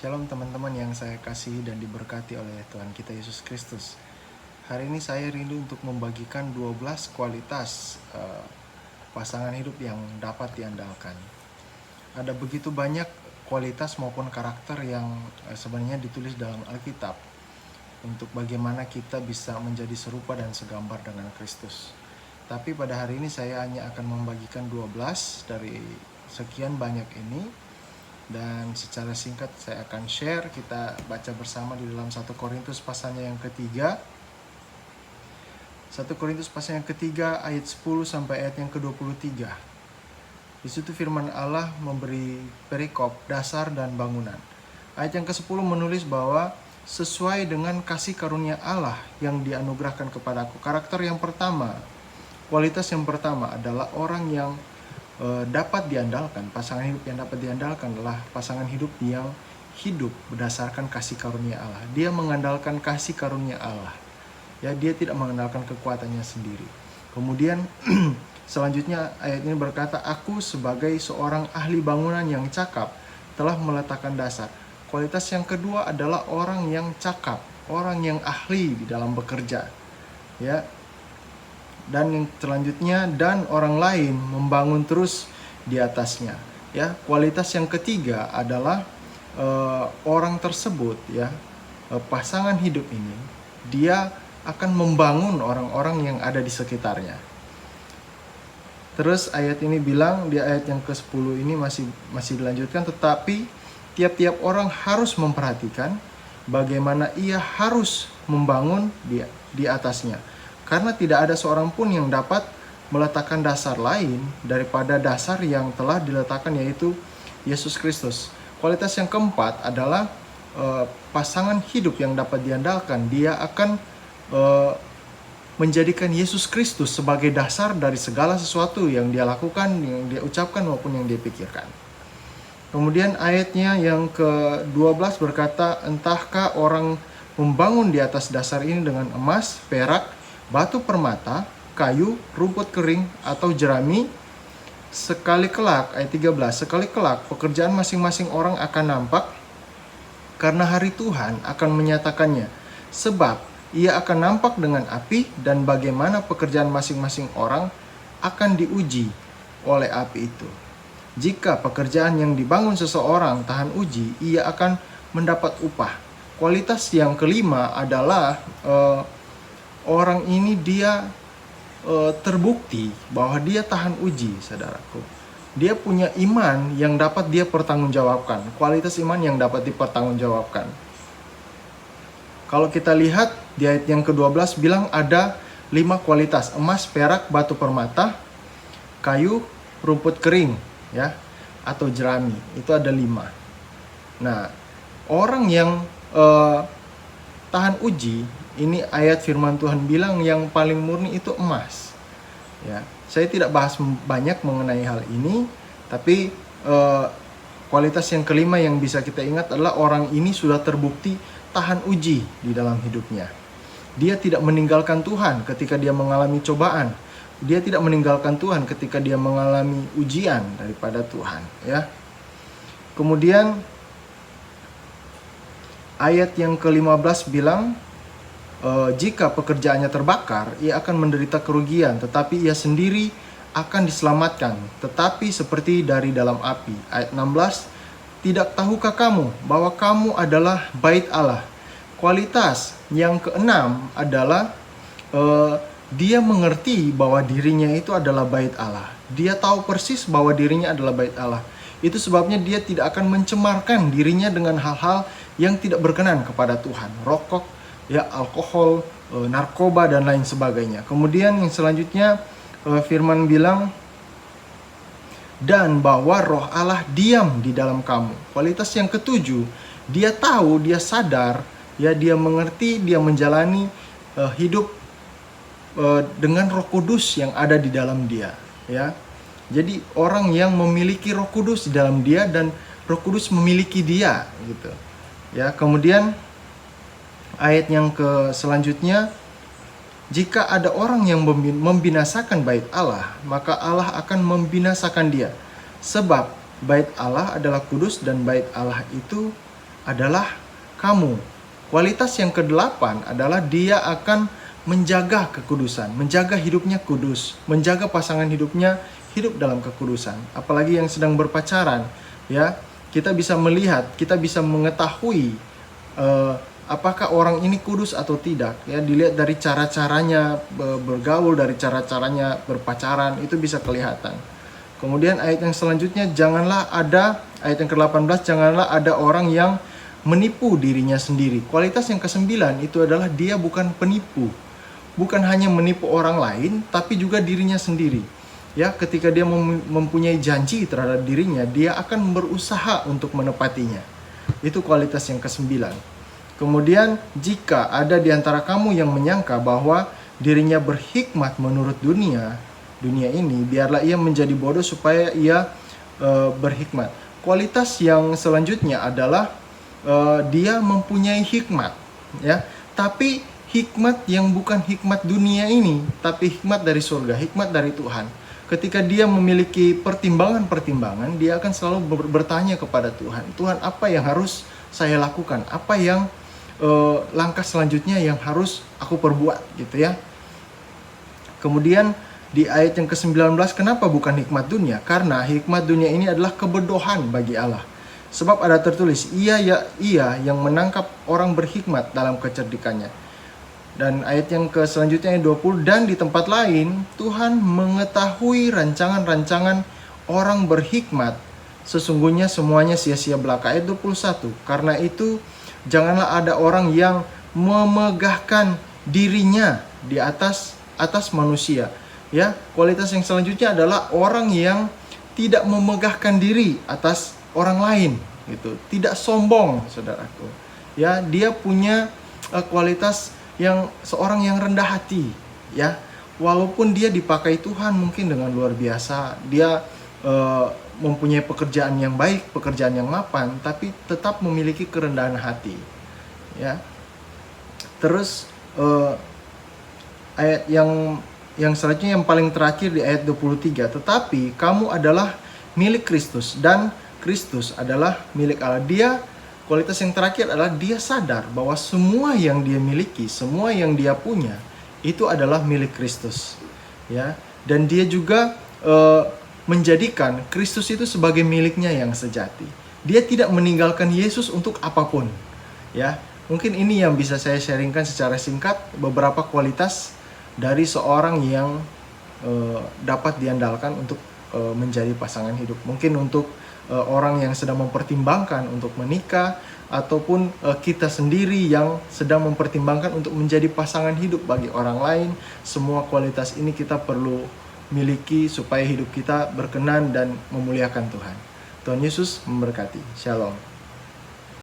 Shalom teman-teman yang saya kasihi dan diberkati oleh Tuhan kita Yesus Kristus. Hari ini saya rindu untuk membagikan 12 kualitas pasangan hidup yang dapat diandalkan. Ada begitu banyak kualitas maupun karakter yang sebenarnya ditulis dalam Alkitab untuk bagaimana kita bisa menjadi serupa dan segambar dengan Kristus. Tapi pada hari ini saya hanya akan membagikan 12 dari sekian banyak ini. Dan secara singkat saya akan share, kita baca bersama di dalam 1 Korintus pasalnya yang ketiga. 1 Korintus pasal yang ketiga ayat 10 sampai ayat yang ke-23. Di situ firman Allah memberi perikop dasar dan bangunan. Ayat yang ke-10 menulis bahwa sesuai dengan kasih karunia Allah yang dianugerahkan kepadaku. Karakter yang pertama, kualitas yang pertama adalah orang yang dapat diandalkan. Pasangan hidup yang dapat diandalkan adalah pasangan hidup yang hidup berdasarkan kasih karunia Allah. Dia mengandalkan kasih karunia Allah. Ya, dia tidak mengandalkan kekuatannya sendiri. Kemudian selanjutnya ayat ini berkata, aku sebagai seorang ahli bangunan yang cakap telah meletakkan dasar. Kualitas yang kedua adalah orang yang cakap, orang yang ahli di dalam bekerja. Ya. Dan yang selanjutnya, dan orang lain membangun terus di atasnya. Ya, kualitas yang ketiga adalah orang tersebut, ya, pasangan hidup ini, dia akan membangun orang-orang yang ada di sekitarnya. Terus ayat ini bilang, di ayat yang ke-10 ini masih dilanjutkan, tetapi tiap-tiap orang harus memperhatikan bagaimana ia harus membangun di atasnya. Karena tidak ada seorang pun yang dapat meletakkan dasar lain daripada dasar yang telah diletakkan, yaitu Yesus Kristus. Kualitas yang keempat adalah pasangan hidup yang dapat diandalkan. Dia akan menjadikan Yesus Kristus sebagai dasar dari segala sesuatu yang dia lakukan, yang dia ucapkan maupun yang dia pikirkan. Kemudian ayatnya yang ke-12 berkata, entahkah orang membangun di atas dasar ini dengan emas, perak, batu permata, kayu, rumput kering, atau jerami, sekali kelak, ayat 13, sekali kelak pekerjaan masing-masing orang akan nampak, karena hari Tuhan akan menyatakannya. Sebab ia akan nampak dengan api, dan bagaimana pekerjaan masing-masing orang akan diuji oleh api itu. Jika pekerjaan yang dibangun seseorang tahan uji, ia akan mendapat upah. Kualitas yang kelima adalah orang ini dia terbukti bahwa dia tahan uji, saudaraku. Dia punya iman yang dapat dia pertanggungjawabkan. Kualitas iman yang dapat dipertanggungjawabkan. Kalau kita lihat di ayat yang ke-12 bilang ada 5 kualitas: emas, perak, batu permata, kayu, rumput kering, ya, atau jerami. Itu ada 5. Nah, orang yang tahan uji, ini ayat firman Tuhan bilang yang paling murni itu emas. Ya, saya tidak bahas banyak mengenai hal ini, tapi kualitas yang kelima yang bisa kita ingat adalah orang ini sudah terbukti tahan uji di dalam hidupnya. Dia tidak meninggalkan Tuhan ketika dia mengalami cobaan. Dia tidak meninggalkan Tuhan ketika dia mengalami ujian daripada Tuhan. Ya. Kemudian ayat yang ke-15 bilang, jika pekerjaannya terbakar, ia akan menderita kerugian, tetapi ia sendiri akan diselamatkan, tetapi seperti dari dalam api. Ayat 16, tidak tahukah kamu bahwa kamu adalah bait Allah? Kualitas yang keenam adalah dia mengerti bahwa dirinya itu adalah bait Allah. Dia tahu persis bahwa dirinya adalah bait Allah. Itu sebabnya dia tidak akan mencemarkan dirinya dengan hal-hal yang tidak berkenan kepada Tuhan. Rokok, ya, alkohol, narkoba, dan lain sebagainya. Kemudian yang selanjutnya firman bilang, dan bahwa roh Allah diam di dalam kamu. Kualitas yang ketujuh, dia tahu, dia sadar, ya, dia mengerti, dia menjalani hidup dengan Roh Kudus yang ada di dalam dia, ya. Jadi orang yang memiliki Roh Kudus di dalam dia dan Roh Kudus memiliki dia, gitu. Ya, kemudian ayat yang selanjutnya, jika ada orang yang membinasakan bait Allah, maka Allah akan membinasakan dia. Sebab bait Allah adalah kudus dan bait Allah itu adalah kamu. Kualitas yang kedelapan adalah dia akan menjaga kekudusan, menjaga hidupnya kudus, menjaga pasangan hidupnya hidup dalam kekudusan. Apalagi yang sedang berpacaran, ya, kita bisa melihat, kita bisa mengetahui apakah orang ini kudus atau tidak, ya, dilihat dari cara-caranya bergaul, dari cara-caranya berpacaran, itu bisa kelihatan. Kemudian ayat yang selanjutnya, ayat yang ke-18, janganlah ada orang yang menipu dirinya sendiri. Kualitas yang ke-9 itu adalah dia bukan penipu. Bukan hanya menipu orang lain, tapi juga dirinya sendiri. Ya, ketika dia mempunyai janji terhadap dirinya, dia akan berusaha untuk menepatinya. Itu kualitas yang ke-9. Kemudian, jika ada di antara kamu yang menyangka bahwa dirinya berhikmat menurut dunia ini, biarlah ia menjadi bodoh supaya ia berhikmat. Kualitas yang selanjutnya adalah dia mempunyai hikmat, ya, tapi hikmat yang bukan hikmat dunia ini, tapi hikmat dari surga, hikmat dari Tuhan. Ketika dia memiliki pertimbangan-pertimbangan, dia akan selalu bertanya kepada Tuhan, Tuhan, apa yang harus saya lakukan? Apa yang langkah selanjutnya yang harus aku perbuat, gitu ya. Kemudian di ayat yang ke-19, kenapa bukan hikmat dunia? Karena hikmat dunia ini adalah kebodohan bagi Allah. Sebab ada tertulis, ia yang menangkap orang berhikmat dalam kecerdikannya. Dan ayat yang selanjutnya ayat 20, dan di tempat lain Tuhan mengetahui rancangan-rancangan orang berhikmat, sesungguhnya semuanya sia-sia belaka. Ayat 21, karena itu janganlah ada orang yang memegahkan dirinya di atas manusia. Ya, kualitas yang selanjutnya adalah orang yang tidak memegahkan diri atas orang lain, gitu. Tidak sombong, saudaraku. Ya, dia punya kualitas yang seorang yang rendah hati, ya. Walaupun dia dipakai Tuhan mungkin dengan luar biasa, dia mempunyai pekerjaan yang baik, pekerjaan yang mapan, tapi tetap memiliki kerendahan hati, ya. Terus ayat yang selanjutnya yang paling terakhir di ayat 23, tetapi kamu adalah milik Kristus dan Kristus adalah milik Allah. Kualitas yang terakhir adalah dia sadar bahwa semua yang dia miliki, semua yang dia punya itu adalah milik Kristus, ya. Dan dia juga menjadikan Kristus itu sebagai miliknya yang sejati. Dia tidak meninggalkan Yesus untuk apapun, ya. Mungkin ini yang bisa saya sharingkan secara singkat, beberapa kualitas dari seorang yang dapat diandalkan untuk menjadi pasangan hidup. Mungkin untuk orang yang sedang mempertimbangkan untuk menikah, ataupun kita sendiri yang sedang mempertimbangkan untuk menjadi pasangan hidup bagi orang lain. Semua kualitas ini kita perlu miliki supaya hidup kita berkenan dan memuliakan Tuhan. Tuhan Yesus memberkati. Shalom.